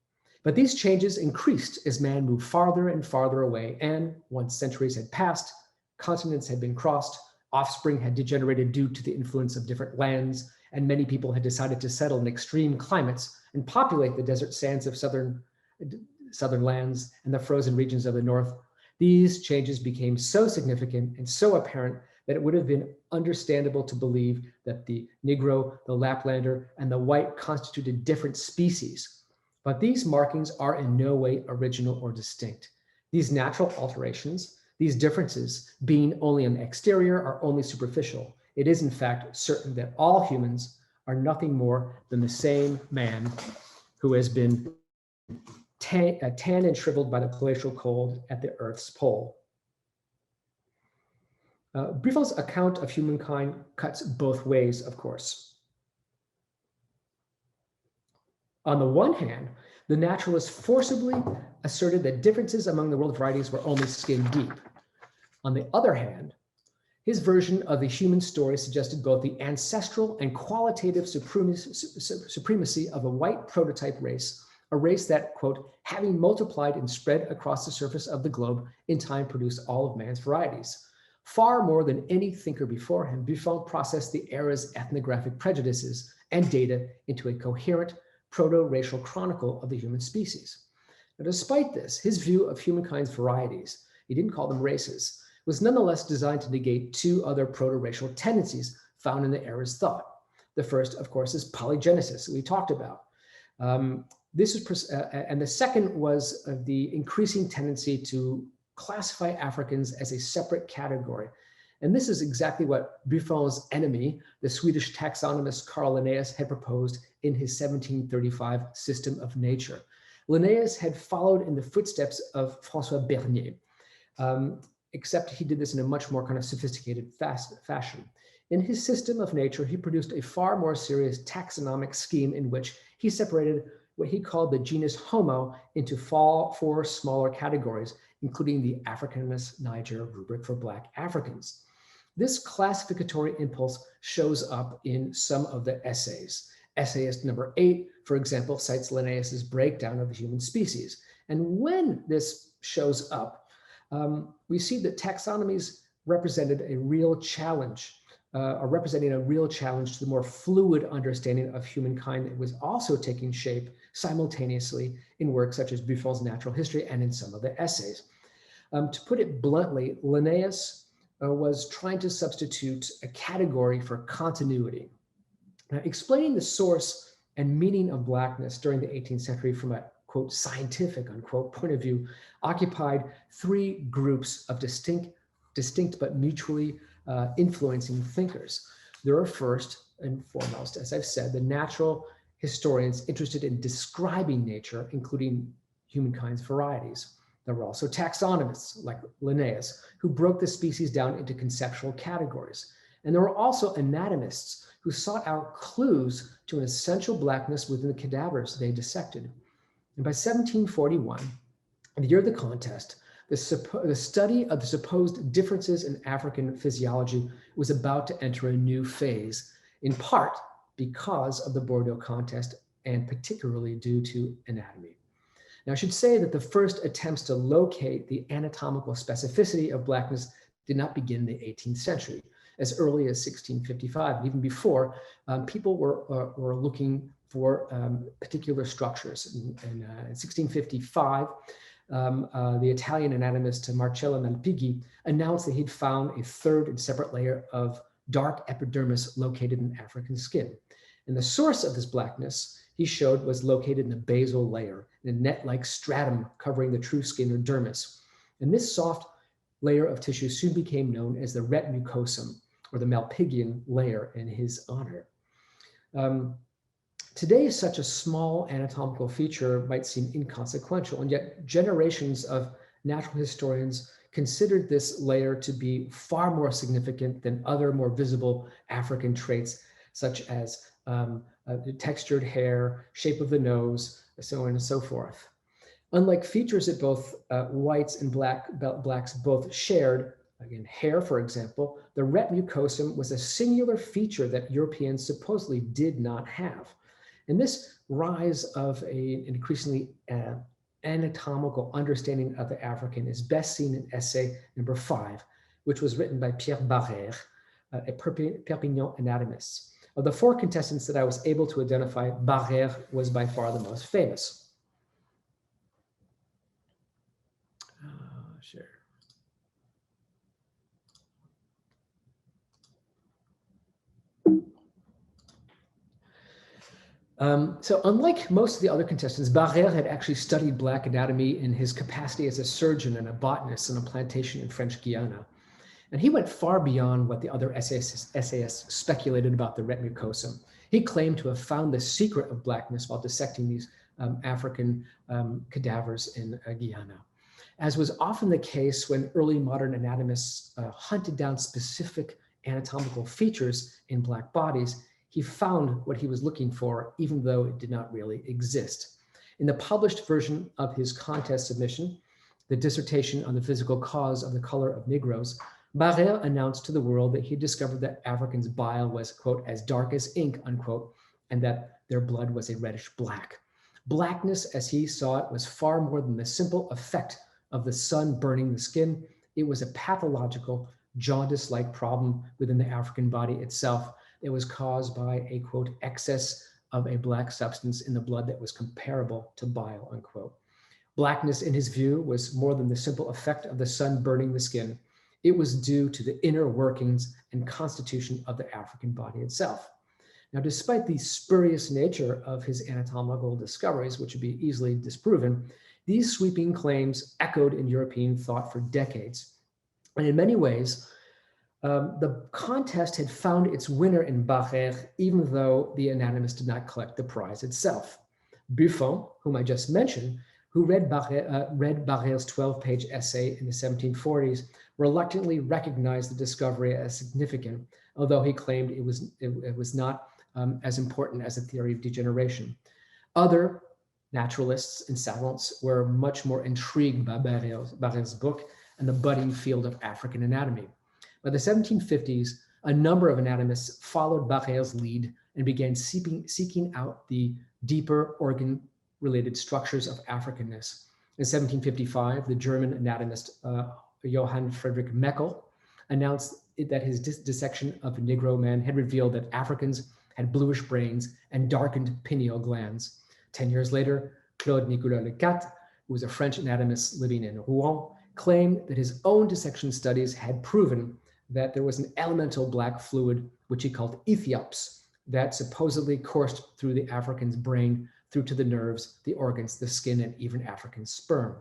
But these changes increased as man moved farther and farther away, and once centuries had passed, continents had been crossed, offspring had degenerated due to the influence of different lands, and many people had decided to settle in extreme climates and populate the desert sands of southern lands and the frozen regions of the north. These changes became so significant and so apparent that it would have been understandable to believe that the Negro, the Laplander, and the white constituted different species. But these markings are in no way original or distinct. These natural alterations, these differences, being only an exterior, are only superficial. It is in fact certain that all humans are nothing more than the same man who has been tanned and shriveled by the glacial cold at the Earth's pole. Buffon's account of humankind cuts both ways, of course. On the one hand, the naturalist forcibly asserted that differences among the world varieties were only skin deep. On the other hand, his version of the human story suggested both the ancestral and qualitative supremacy of a white prototype race, a race that, quote, having multiplied and spread across the surface of the globe, in time produced all of man's varieties. Far more than any thinker before him, Buffon processed the era's ethnographic prejudices and data into a coherent proto-racial chronicle of the human species. Now, despite this, his view of humankind's varieties, he didn't call them races, was nonetheless designed to negate two other proto-racial tendencies found in the era's thought. The first, of course, is polygenesis, that we talked about. And the second was the increasing tendency to classify Africans as a separate category. And this is exactly what Buffon's enemy, the Swedish taxonomist Carl Linnaeus, had proposed in his 1735 System of Nature. Linnaeus had followed in the footsteps of François Bernier, except he did this in a much more kind of sophisticated fashion. In his System of Nature, he produced a far more serious taxonomic scheme in which he separated what he called the genus Homo into four smaller categories, including the Africanus Niger rubric for Black Africans. This classificatory impulse shows up in some of the essays. Essayist number 8, for example, cites Linnaeus's breakdown of the human species. And when this shows up, we see that taxonomies represented a real challenge, are representing a real challenge to the more fluid understanding of humankind that was also taking shape simultaneously in works such as Buffon's Natural History and in some of the essays. To put it bluntly, Linnaeus was trying to substitute a category for continuity. Now, explaining the source and meaning of Blackness during the 18th century from a, quote, scientific, unquote, point of view, occupied three groups of distinct but mutually influencing thinkers. There are first and foremost, as I've said, the natural historians interested in describing nature, including humankind's varieties. There were also taxonomists like Linnaeus, who broke the species down into conceptual categories. And there were also anatomists who sought out clues to an essential Blackness within the cadavers they dissected. And by 1741, the year of the contest, the study of the supposed differences in African physiology was about to enter a new phase, in part because of the Bordeaux contest and particularly due to anatomy. Now, I should say that the first attempts to locate the anatomical specificity of Blackness did not begin in the 18th century. As early as 1655, and even before, people were looking for particular structures. In 1655, the Italian anatomist Marcello Malpighi announced that he'd found a third and separate layer of dark epidermis located in African skin. And the source of this Blackness, he showed, was located in the basal layer, in a net-like stratum covering the true skin or dermis. And this soft layer of tissue soon became known as the ret mucosum, or the Malpighian layer, in his honor. Today, such a small anatomical feature might seem inconsequential, and yet generations of natural historians considered this layer to be far more significant than other more visible African traits, such as textured hair, shape of the nose, so on and so forth. Unlike features that both whites and blacks both shared, again, hair, for example, the ret mucosum was a singular feature that Europeans supposedly did not have. And this rise of an increasingly anatomical understanding of the African is best seen in essay number 5, which was written by Pierre Barrère, a Perpignan anatomist. Of the 4 contestants that I was able to identify, Barrère was by far the most famous. Sure. So unlike most of the other contestants, Barrère had actually studied Black anatomy in his capacity as a surgeon and a botanist on a plantation in French Guiana. And he went far beyond what the other essayists speculated about the ret mucosum. He claimed to have found the secret of Blackness while dissecting these African cadavers in Guyana. As was often the case when early modern anatomists hunted down specific anatomical features in Black bodies, he found what he was looking for, even though it did not really exist. In the published version of his contest submission, the dissertation on the physical cause of the color of Negroes, Barrère announced to the world that he discovered that Africans' bile was, quote, as dark as ink, unquote, and that their blood was a reddish black. Blackness, as he saw it, was far more than the simple effect of the sun burning the skin. It was a pathological, jaundice-like problem within the African body itself that was caused by a, quote, excess of a black substance in the blood that was comparable to bile, unquote. Blackness, in his view, was more than the simple effect of the sun burning the skin. It was due to the inner workings and constitution of the African body itself. Now, despite the spurious nature of his anatomical discoveries, which would be easily disproven, these sweeping claims echoed in European thought for decades. And in many ways, the contest had found its winner in Barrère, even though the anatomist did not collect the prize itself. Buffon, whom I just mentioned, who read Barrère's 12-page essay in the 1740s, reluctantly recognized the discovery as significant, although he claimed it was not as important as a theory of degeneration. Other naturalists and savants were much more intrigued by Barrère's book and the budding field of African anatomy. By the 1750s, a number of anatomists followed Barrère's lead and began seeking out the deeper organ-related structures of Africanness. In 1755, the German anatomist Johann Friedrich Meckel announced that his dissection of a Negro man had revealed that Africans had bluish brains and darkened pineal glands. 10 years later, Claude Nicolas Lecat, who was a French anatomist living in Rouen, claimed that his own dissection studies had proven that there was an elemental black fluid, which he called ethiops, that supposedly coursed through the African's brain, through to the nerves, the organs, the skin, and even African sperm.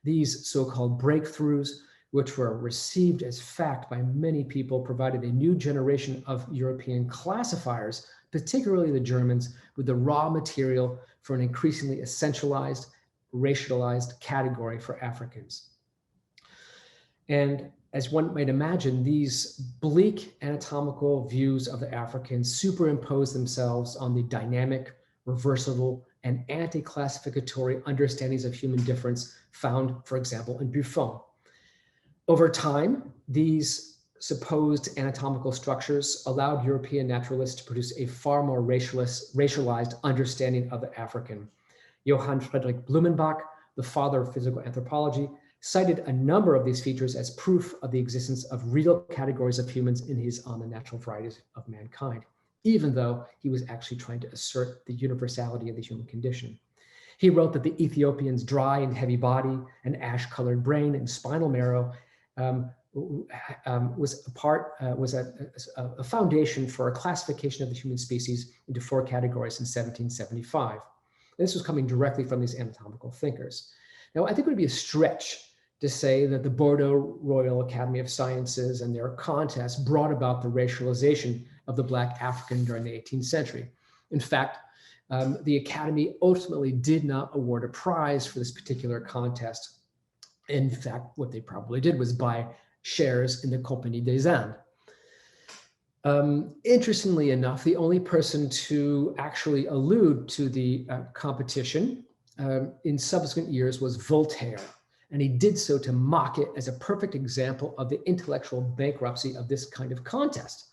These so-called breakthroughs, which were received as fact by many people, provided a new generation of European classifiers, particularly the Germans, with the raw material for an increasingly essentialized, racialized category for Africans. And as one might imagine, these bleak anatomical views of the Africans superimpose themselves on the dynamic, reversible, and anti-classificatory understandings of human difference found, for example, in Buffon. Over time, these supposed anatomical structures allowed European naturalists to produce a far more racialized understanding of the African. Johann Friedrich Blumenbach, the father of physical anthropology, cited a number of these features as proof of the existence of real categories of humans in his On the Natural Varieties of Mankind, even though he was actually trying to assert the universality of the human condition. He wrote that the Ethiopian's dry and heavy body, an ash-colored brain, and spinal marrow was a foundation for a classification of the human species into 4 categories in 1775. This was coming directly from these anatomical thinkers. Now, I think it would be a stretch to say that the Bordeaux Royal Academy of Sciences and their contest brought about the racialization of the Black African during the 18th century. In fact, the Academy ultimately did not award a prize for this particular contest. In fact, what they probably did was buy shares in the Compagnie des Indes. Interestingly enough, the only person to actually allude to the competition in subsequent years was Voltaire, and he did so to mock it as a perfect example of the intellectual bankruptcy of this kind of contest.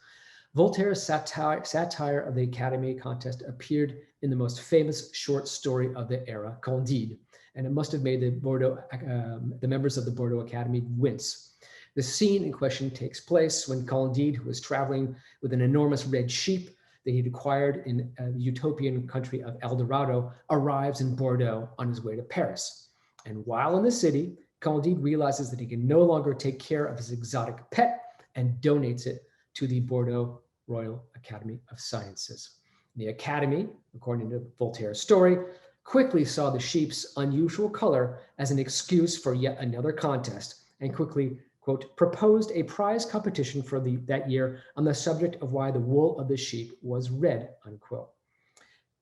Voltaire's satire of the Academy contest appeared in the most famous short story of the era, Candide, and it must have made the members of the Bordeaux Academy wince. The scene in question takes place when Candide, who was traveling with an enormous red sheep that he'd acquired in the utopian country of El Dorado, arrives in Bordeaux on his way to Paris. And while in the city, Candide realizes that he can no longer take care of his exotic pet and donates it to the Bordeaux Royal Academy of Sciences. The Academy, according to Voltaire's story, quickly saw the sheep's unusual color as an excuse for yet another contest and quickly, quote, proposed a prize competition for that year on the subject of why the wool of the sheep was red, unquote.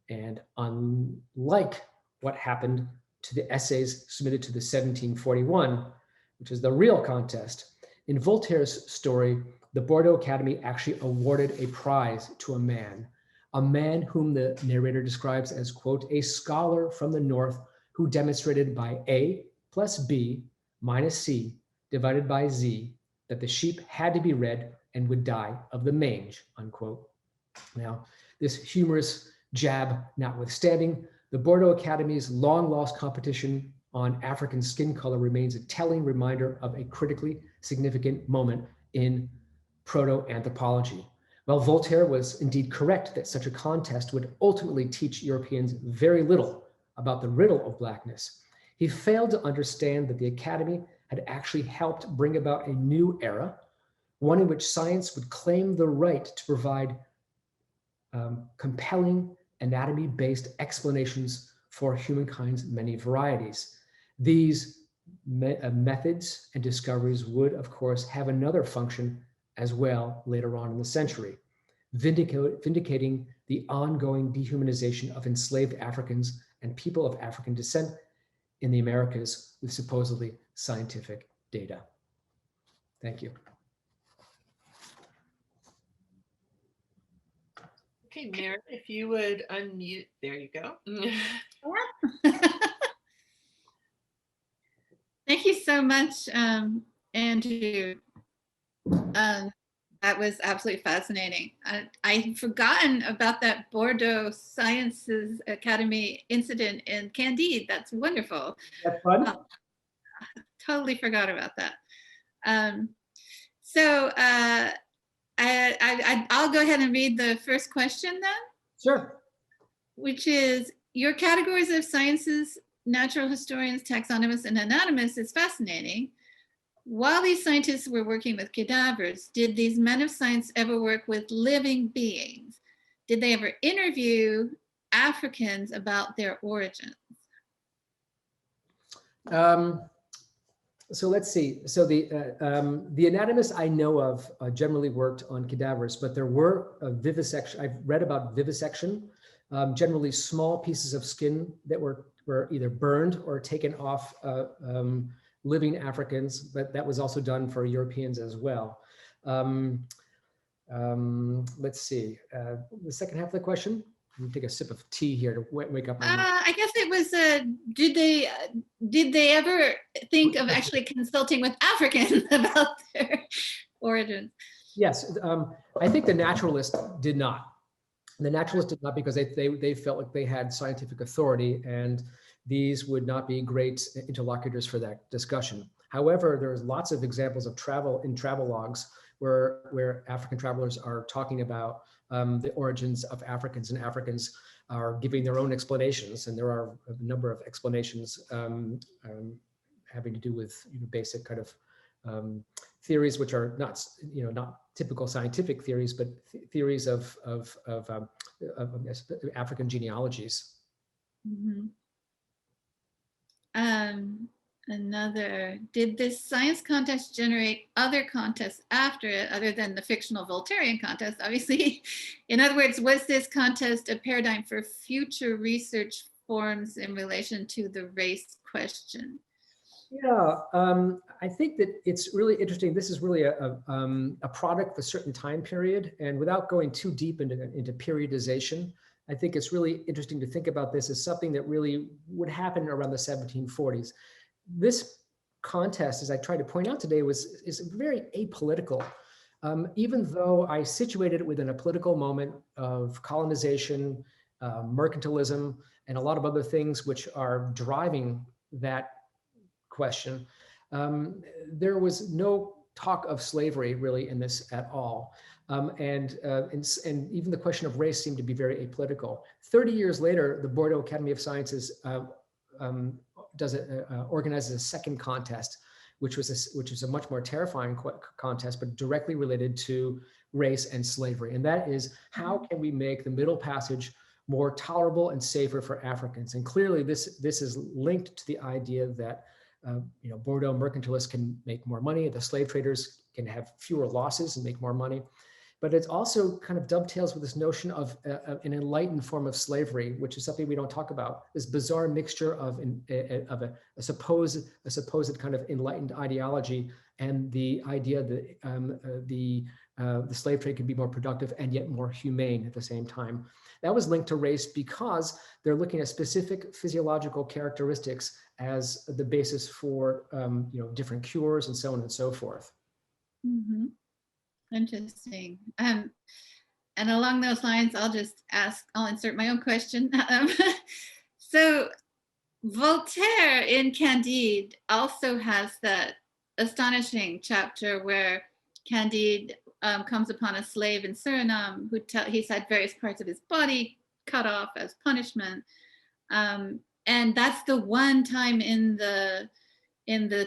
And unlike what happened to the essays submitted to the 1741, which is the real contest, in Voltaire's story, the Bordeaux Academy actually awarded a prize to a man whom the narrator describes as, quote, a scholar from the north who demonstrated by A plus B minus C divided by Z that the sheep had to be red and would die of the mange, unquote. Now, this humorous jab notwithstanding, the Bordeaux Academy's long-lost competition on African skin color remains a telling reminder of a critically significant moment in proto-anthropology. While Voltaire was indeed correct that such a contest would ultimately teach Europeans very little about the riddle of blackness, he failed to understand that the Academy had actually helped bring about a new era, one in which science would claim the right to provide compelling anatomy-based explanations for humankind's many varieties. These methods and discoveries would, of course, have another function as well later on in the century, vindicating the ongoing dehumanization of enslaved Africans and people of African descent in the Americas with supposedly scientific data. Thank you. Okay, Mary, if you would unmute, there you go. Thank you so much, Andrew. That was absolutely fascinating. I'd forgotten about that Bordeaux Sciences Academy incident in Candide. That's wonderful. That's fun. Totally forgot about that. I'll go ahead and read the first question then. Sure. Which is, your categories of sciences, natural historians, taxonomists, and anatomists is fascinating. While these scientists were working with cadavers, did these men of science ever work with living beings? Did they ever interview Africans about their origins? So let's see. So the anatomists I know of generally worked on cadavers, but there were vivisection. I've read about vivisection, generally small pieces of skin that were either burned or taken off living Africans, but that was also done for Europeans as well. Let's see. The second half of the question. Let me take a sip of tea here to wake up. I guess it was, did they ever think of actually consulting with Africans about their origins? Yes, I think the naturalists did not. The naturalists did not because they felt like they had scientific authority and these would not be great interlocutors for that discussion. However, there's lots of examples of travel logs where African travelers are talking about the origins of Africans, and Africans are giving their own explanations, and there are a number of explanations having to do with basic kind of theories, which are not typical scientific theories, but theories of African genealogies. Mm-hmm. Did this science contest generate other contests after it, other than the fictional Voltairean contest, obviously? In other words, was this contest a paradigm for future research forms in relation to the race question? Yeah, I think that it's really interesting. This is really a product of a certain time period, and without going too deep into periodization, I think it's really interesting to think about this as something that really would happen around the 1740s. This contest, as I tried to point out today, is very apolitical. Even though I situated it within a political moment of colonization, mercantilism, and a lot of other things which are driving that question, there was no talk of slavery really in this at all. And even the question of race seemed to be very apolitical. 30 years later, the Bordeaux Academy of Sciences organizes a second contest, which is a much more terrifying contest, but directly related to race and slavery. And that is, how can we make the Middle Passage more tolerable and safer for Africans? And clearly this is linked to the idea that Bordeaux mercantilists can make more money, the slave traders can have fewer losses and make more money. But it also kind of dovetails with this notion of an enlightened form of slavery, which is something we don't talk about. This bizarre mixture of a supposed kind of enlightened ideology and the idea that the slave trade can be more productive and yet more humane at the same time. That was linked to race because they're looking at specific physiological characteristics as the basis for different cures and so on and so forth. Mm-hmm. Interesting. And along those lines, I'll insert my own question. So Voltaire in Candide also has that astonishing chapter where Candide comes upon a slave in Suriname who he's had various parts of his body cut off as punishment. And that's the one time in the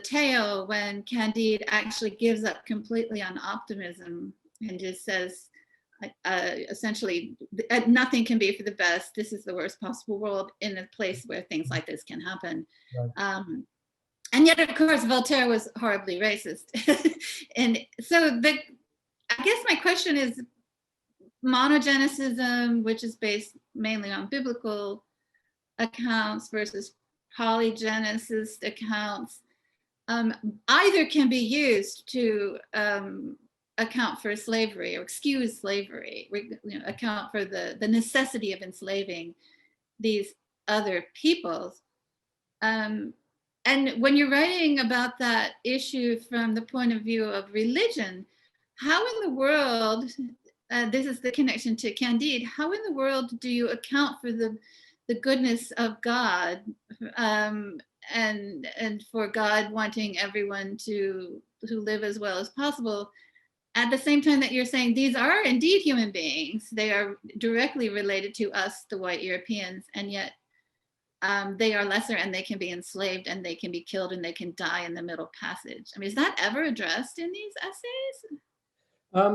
tale when Candide actually gives up completely on optimism and just says, essentially, nothing can be for the best. This is the worst possible world in a place where things like this can happen. Right. And yet, of course, Voltaire was horribly racist. And so I guess my question is monogenicism, which is based mainly on biblical accounts versus polygenesis accounts, either can be used to account for slavery or excuse slavery, account for the necessity of enslaving these other peoples. And when you're writing about that issue from the point of view of religion, how in the world, this is the connection to Candide, how in the world do you account for the goodness of God and for God wanting everyone to live as well as possible, at the same time that you're saying these are indeed human beings, they are directly related to us, the white Europeans, and yet they are lesser and they can be enslaved and they can be killed and they can die in the Middle Passage. I mean, is that ever addressed in these essays?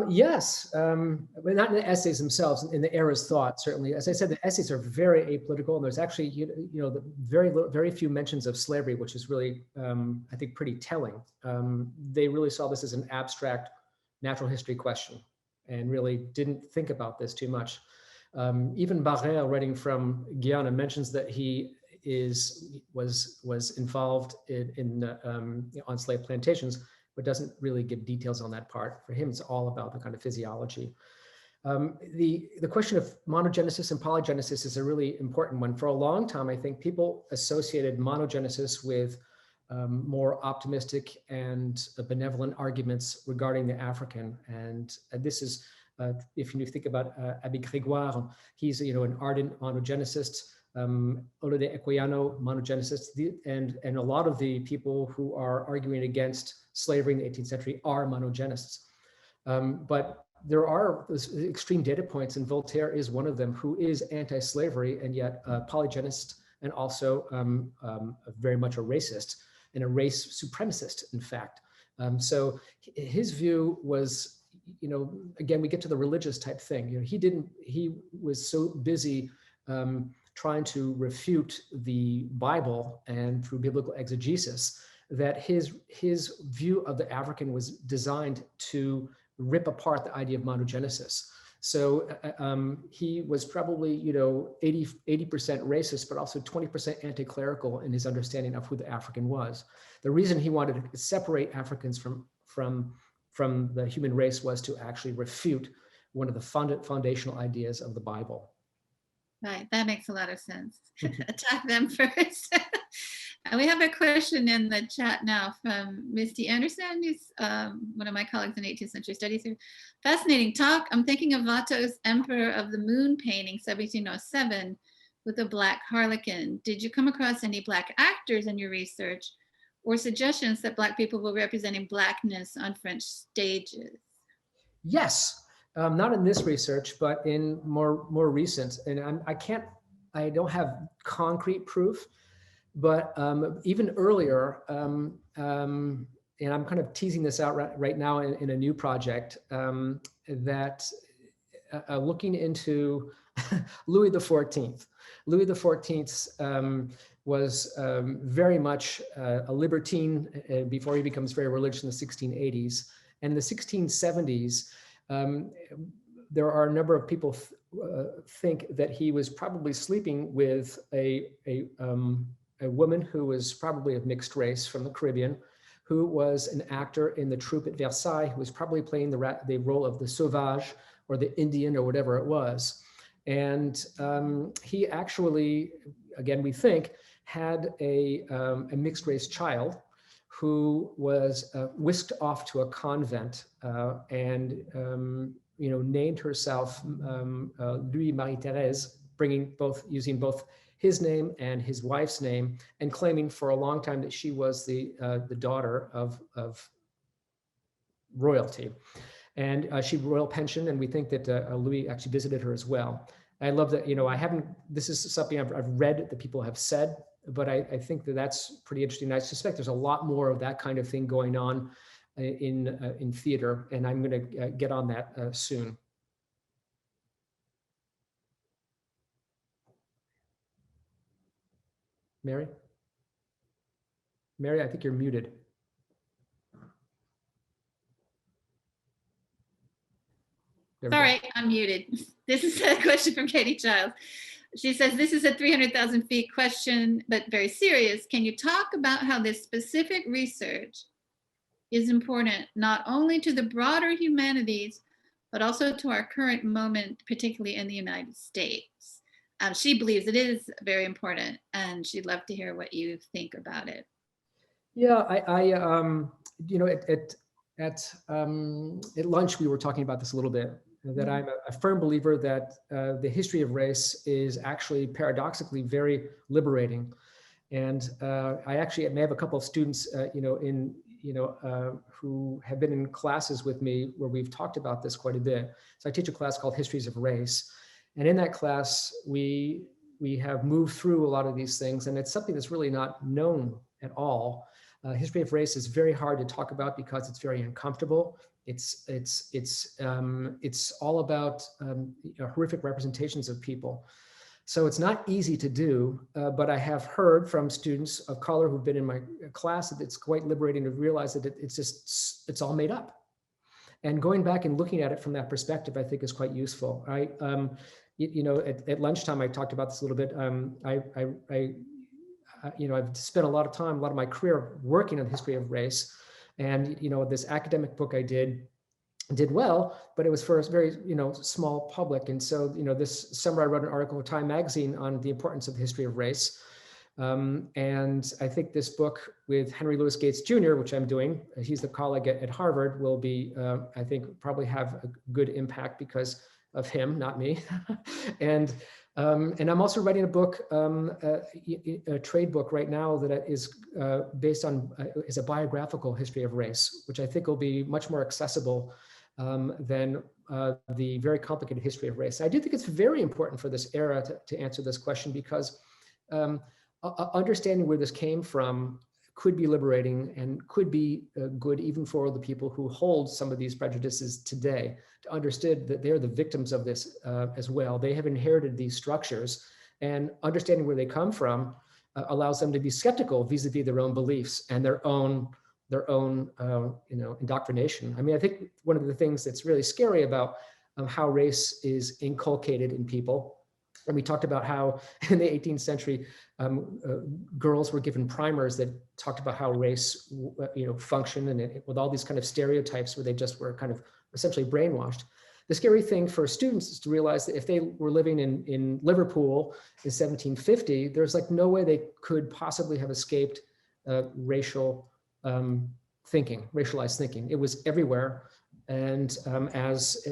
Yes, but not in the essays themselves, in the era's thought, certainly. As I said, the essays are very apolitical, and there's actually, the very few mentions of slavery, which is really, I think, pretty telling. They really saw this as an abstract natural history question and really didn't think about this too much. Even Barrère, writing from Guyana, mentions that he was involved on slave plantations, but doesn't really give details on that part. For him, it's all about the kind of physiology. The question of monogenesis and polygenesis is a really important one. For a long time, I think people associated monogenesis with more optimistic and benevolent arguments regarding the African. And this is, if you think about Abbé Grégoire, he's an ardent monogenicist. Olode Equiano, monogenicist, and a lot of the people who are arguing against slavery in the 18th century are monogenists. But there are extreme data points, and Voltaire is one of them, who is anti-slavery and yet a polygenist, and also very much a racist and a race supremacist, in fact. So his view was, again, we get to the religious type thing. He was so busy trying to refute the Bible and through biblical exegesis that his view of the African was designed to rip apart the idea of monogenesis. So he was probably 80% racist, but also 20% anti-clerical in his understanding of who the African was. The reason he wanted to separate Africans from the human race was to actually refute one of the foundational ideas of the Bible. Right, that makes a lot of sense. Attack them first. We have a question in the chat now from Misty Anderson, who's one of my colleagues in 18th century studies here. Fascinating talk. I'm thinking of Watteau's Emperor of the Moon painting, 1707, with a black harlequin. Did you come across any black actors in your research or suggestions that black people were representing blackness on French stages? Yes. Not in this research, but in more recent. And I don't have concrete proof, but even earlier, and I'm kind of teasing this out right now in a new project, that looking into Louis XIV. Louis XIV was very much a libertine before he becomes very religious in the 1680s. And in the 1670s, there are a number of people think that he was probably sleeping with a woman who was probably of mixed race from the Caribbean, who was an actor in the troupe at Versailles, who was probably playing the role of the sauvage or the Indian or whatever it was. And he actually, again, we think, had a mixed race child who was whisked off to a convent and named herself Louis Marie-Thérèse, using both his name and his wife's name, and claiming for a long time that she was the daughter of royalty. And she royal pension, and we think that Louis actually visited her as well. I love that, this is something I've read that people have said, but I think that that's pretty interesting. I suspect there's a lot more of that kind of thing going on in theater, and I'm going to get on that soon. Mary? Mary, I think you're muted. Sorry, I'm muted. This is a question from Katie Childs. She says, this is a 300,000 feet question, but very serious. Can you talk about how this specific research is important, not only to the broader humanities, but also to our current moment, particularly in the United States? She believes it is very important, and she'd love to hear what you think about it. Yeah, at lunch, we were talking about this a little bit, that I'm a firm believer that the history of race is actually paradoxically very liberating. And I actually may have a couple of students, who have been in classes with me where we've talked about this quite a bit. So I teach a class called Histories of Race. And in that class, we have moved through a lot of these things, and it's something that's really not known at all. History of race is very hard to talk about because it's very uncomfortable. It's all about horrific representations of people. So it's not easy to do, but I have heard from students of color who've been in my class that it's quite liberating to realize that it's all made up. And going back and looking at it from that perspective, I think is quite useful, right? At lunchtime, I talked about this a little bit. I've spent a lot of my career working on the history of race. And, this academic book I did well, but it was for a very, small public. And so, this summer I wrote an article for Time magazine on the importance of the history of race. And I think this book with Henry Louis Gates Jr., which I'm doing, he's the colleague at Harvard, will be, I think, probably have a good impact because of him, not me. And I'm also writing a book, a trade book right now that is based on, is a biographical history of race, which I think will be much more accessible than the very complicated history of race. I do think it's very important for this era to answer this question, because understanding where this came from could be liberating and could be good even for the people who hold some of these prejudices today, to understand that they're the victims of this as well. They have inherited these structures, and understanding where they come from allows them to be skeptical vis-a-vis their own beliefs and their own indoctrination. I mean, I think one of the things that's really scary about how race is inculcated in people, and we talked about how in the 18th century, girls were given primers that talked about how race, functioned, and with all these kind of stereotypes where they just were kind of essentially brainwashed. The scary thing for students is to realize that if they were living in Liverpool in 1750, there's like no way they could possibly have escaped racial thinking, racialized thinking. It was everywhere. And as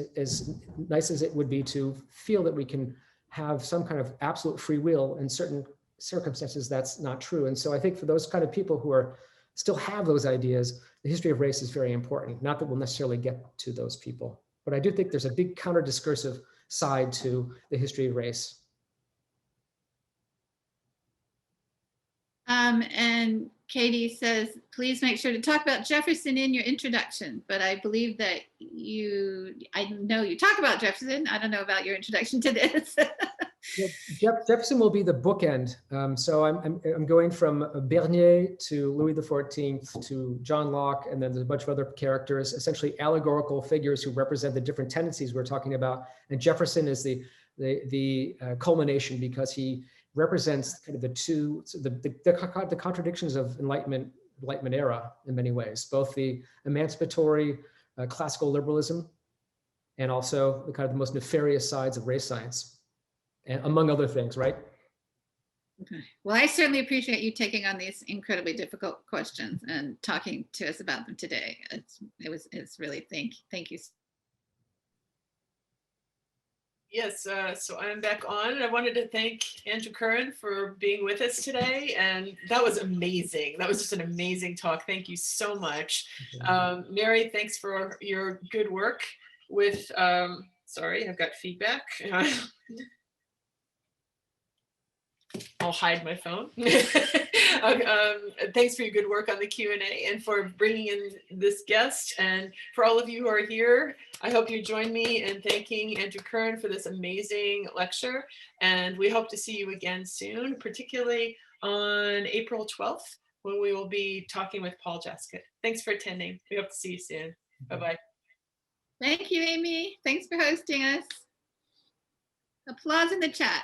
nice as it would be to feel that we can have some kind of absolute free will, in certain circumstances, that's not true. And so I think for those kind of people who still have those ideas, the history of race is very important. Not that we'll necessarily get to those people, but I do think there's a big counter-discursive side to the history of race. And Katie says, please make sure to talk about Jefferson in your introduction. But I believe that I know you talk about Jefferson. I don't know about your introduction to this. Yeah, Jefferson will be the bookend. So I'm going from Bernier to Louis XIV to John Locke, and then there's a bunch of other characters, essentially allegorical figures who represent the different tendencies we're talking about. And Jefferson is the culmination, because he represents kind of the contradictions of Enlightenment era in many ways, both the emancipatory classical liberalism and also the kind of the most nefarious sides of race science, and among other things, right? Okay. Well, I certainly appreciate you taking on these incredibly difficult questions and talking to us about them today. It's really, thank you. Yes, so I'm back on, and I wanted to thank Andrew Curran for being with us today, and that was amazing. That was just an amazing talk. Thank you so much. Mary, thanks for your good work with, sorry, I've got feedback. I'll hide my phone. Thanks for your good work on the Q&A and for bringing in this guest. And for all of you who are here, I hope you join me in thanking Andrew Curran for this amazing lecture. And we hope to see you again soon, particularly on April 12th, when we will be talking with Paul Jaskett. Thanks for attending. We hope to see you soon. Bye-bye. Thank you, Amy. Thanks for hosting us. Applause in the chat.